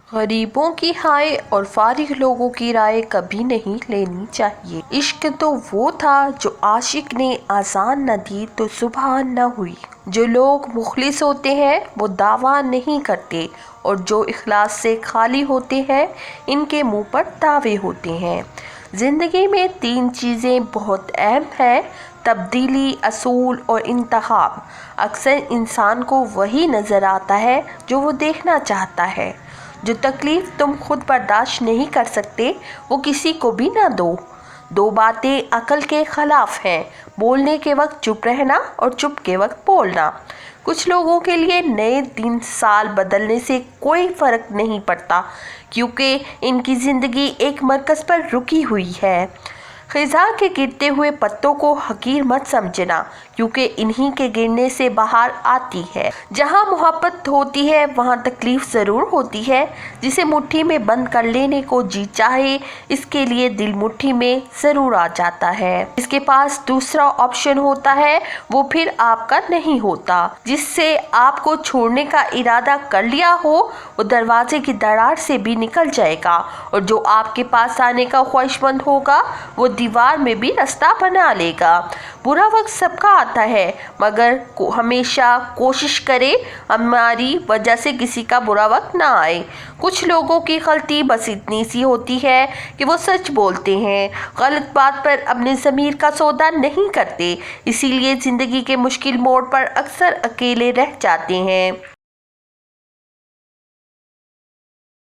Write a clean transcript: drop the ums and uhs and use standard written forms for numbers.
غریبوں کی ہائے اور فارغ لوگوں کی رائے کبھی نہیں لینی چاہیے۔ عشق تو وہ تھا جو عاشق نے اذان نہ دی تو صبح نہ ہوئی۔ جو لوگ مخلص ہوتے ہیں وہ دعویٰ نہیں کرتے اور جو اخلاص سے خالی ہوتے ہیں ان کے منہ پر دعوے ہوتے ہیں۔ زندگی میں 3 چیزیں بہت اہم ہیں: تبدیلی، اصول اور انتخاب۔ اکثر انسان کو وہی نظر آتا ہے جو وہ دیکھنا چاہتا ہے۔ جو تکلیف تم خود برداشت نہیں کر سکتے وہ کسی کو بھی نہ دو۔ 2 باتیں عقل کے خلاف ہیں: بولنے کے وقت چپ رہنا اور چپ کے وقت بولنا۔ کچھ لوگوں کے لیے نئے دن سال بدلنے سے کوئی فرق نہیں پڑتا کیونکہ ان کی زندگی ایک مرکز پر رکی ہوئی ہے۔ خزاں کے گرتے ہوئے پتوں کو حقیر مت سمجھنا کیونکہ انہی کے گرنے سے بہار آتی ہے۔ جہاں محبت ہوتی ہے وہاں تکلیف ضرور ہوتی ہے۔ جسے مٹھی میں بند کر لینے کو جی چاہے اس کے لیے دل مٹھی میں ضرور آ جاتا ہے۔ جس کے پاس دوسرا آپشن ہوتا ہے وہ پھر آپ کا نہیں ہوتا۔ جس سے آپ کو چھوڑنے کا ارادہ کر لیا ہو وہ دروازے کی دراڑ سے بھی نکل جائے گا اور جو آپ کے پاس آنے کا خواہشمند ہوگا وہ دیوار میں بھی رستہ بنا لے گا۔ برا وقت سب کا آتا ہے مگر ہمیشہ کوشش کرے ہماری وجہ سے کسی کا برا وقت نہ آئے۔ کچھ لوگوں کی غلطی بس اتنی سی ہوتی ہے کہ وہ سچ بولتے ہیں، غلط بات پر اپنے ضمیر کا سودا نہیں کرتے، اسی لیے زندگی کے مشکل موڑ پر اکثر اکیلے رہ جاتے ہیں۔